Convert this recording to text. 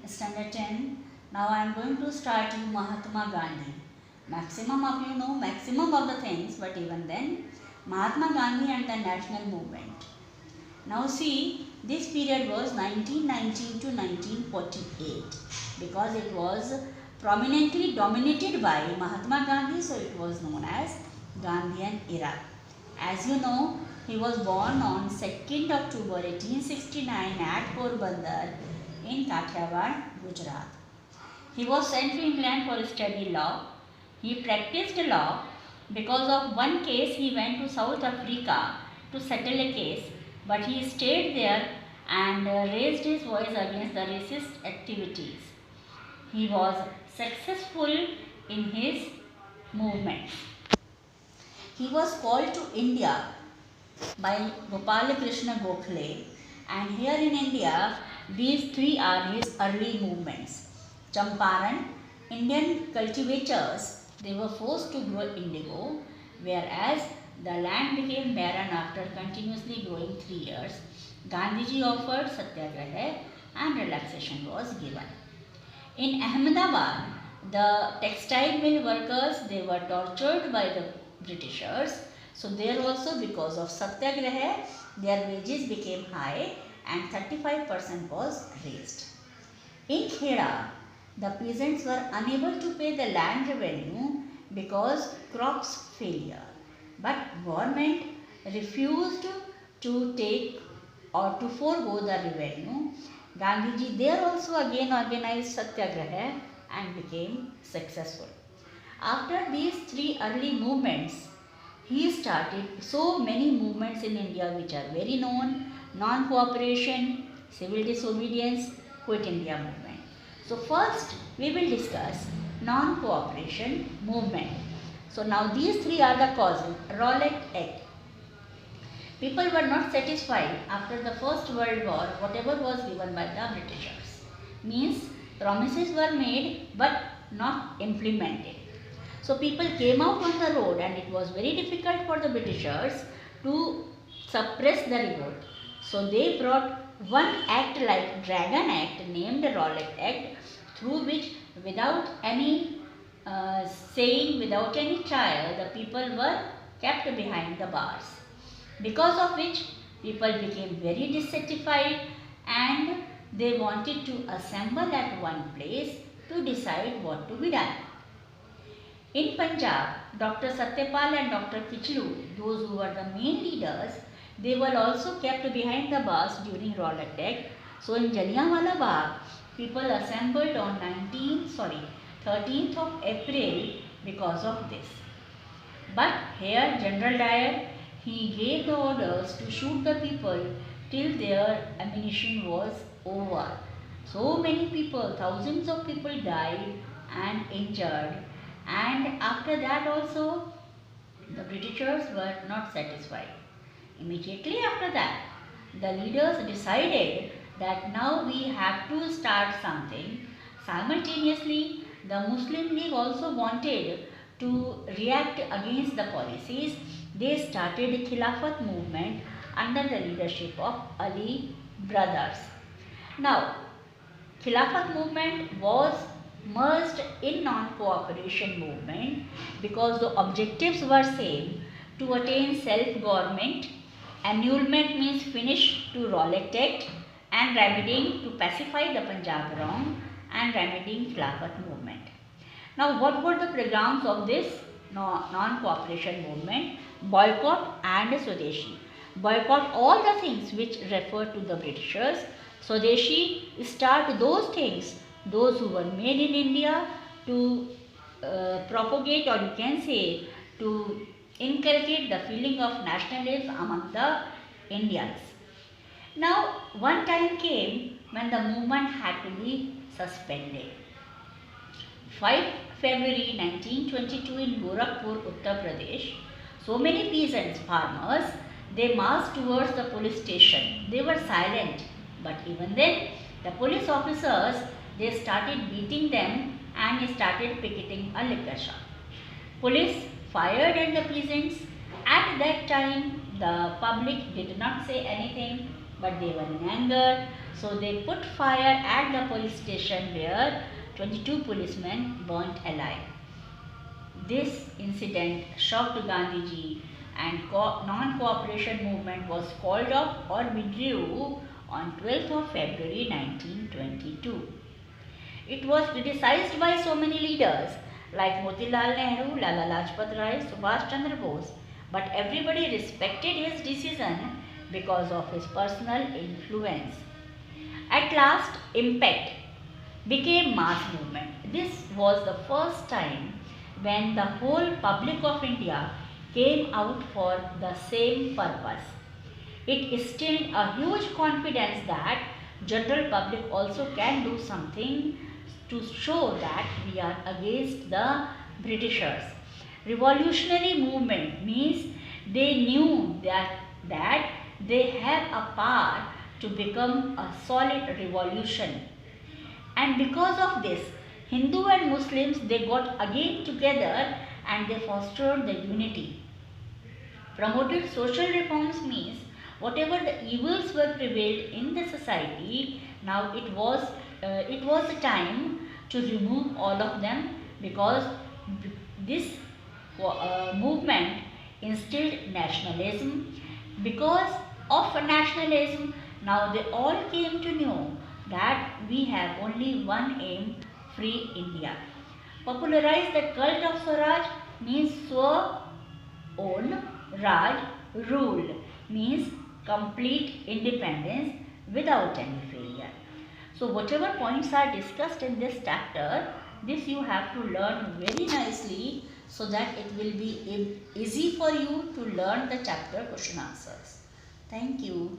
Standard 10. Now I am going to start you Mahatma Gandhi. Maximum of you know maximum of the things, but even then, Mahatma Gandhi and the national movement. Now see, this period was 1919 to 1948 because it was prominently dominated by Mahatma Gandhi, so it was known as Gandhian era. As you know, he was born on 2nd October 1869 at Porbandar in Kathiawar, Gujarat. He was sent to England for study law. He practiced law. Because of one case, he went to South Africa to settle a case, but he stayed there and raised his voice against the racist activities. He was successful in his movement. He was called to India by Gopal Krishna Gokhale, and here in India, these three are his early movements. Champaran, Indian cultivators, they were forced to grow indigo, whereas the land became barren after continuously growing 3 years. Gandhiji offered satyagraha and relaxation was given. In Ahmedabad, the textile mill workers, they were tortured by the Britishers. So there also, because of satyagraha, their wages became high and 35% was raised. In Kheda, the peasants were unable to pay the land revenue because crops failure. But government refused to take or to forego the revenue. Gandhiji there also again organized satyagraha and became successful. After these three early movements, he started so many movements in India which are very known: non-cooperation, civil disobedience, quit India movement. So first we will discuss non-cooperation movement. So now these three are the causes. Rowlatt Act. People were not satisfied after the First World War whatever was given by the Britishers. Means promises were made but not implemented. So people came out on the road and it was very difficult for the Britishers to suppress the revolt. So they brought one act like Dragon Act named the Rowlatt Act, through which without any saying, without any trial, the people were kept behind the bars. Because of which people became very dissatisfied and they wanted to assemble at one place to decide what to be done. In Punjab, Dr. Satyapal and Dr. Kichlu, those who were the main leaders, they were also kept behind the bars during Rowlatt Act. So in Jallianwala Bagh, people assembled on 13th of April because of this. But here General Dyer, he gave the orders to shoot the people till their ammunition was over. So many people, thousands of people died and injured, and after that also the Britishers were not satisfied. Immediately after that, the leaders decided that now we have to start something. Simultaneously, the Muslim League also wanted to react against the policies. They started a Khilafat movement under the leadership of Ali brothers. Now, Khilafat movement was merged in non-cooperation movement because the objectives were same: to attain self-government, annulment means finish to Rowlatt Act, and remedying to pacify the Punjab wrong, and remedying Khilafat movement. Now what were the programs of this non-cooperation movement? Boycott and Swadeshi. Boycott all the things which refer to the Britishers. Swadeshi, start those things, those who were made in India, to propagate, or you can say to inculcate the feeling of nationalism among the Indians. Now one time came when the movement had to be suspended. 5 February 1922 in Gorakhpur, Uttar Pradesh, so many peasants, farmers, they marched towards the police station. They were silent, but even then the police officers, they started beating them and started picketing a liquor shop. Police fired at the peasants. At that time the public did not say anything. but they were in anger, so they put fire at the police station where 22 policemen burnt alive. This incident shocked Gandhiji and non-cooperation movement was called off or withdrew on 12th of February 1922. It was criticized by so many leaders like Motilal Nehru, Lala Lajpat Rai, Subhash Chandra Bose, but everybody respected his decision because of his personal influence. At last, impact became mass movement. This was the first time when the whole public of India came out for the same purpose. It instilled a huge confidence that general public also can do something to show that we are against the Britishers. Revolutionary movement means they knew that they have a power to become a solid revolution. And because of this, Hindu and Muslims, they got again together and they fostered the unity. Promoted social reforms means whatever the evils were prevailed in the society, now it was the time to remove all of them, because this movement instilled nationalism. Because of nationalism, now they all came to know that we have only one aim, free India. Popularize the cult of Swaraj means Swa own, Raj rule means complete independence without any failure. So whatever points are discussed in this chapter, this you have to learn very nicely so that it will be easy for you to learn the chapter question answers. Thank you.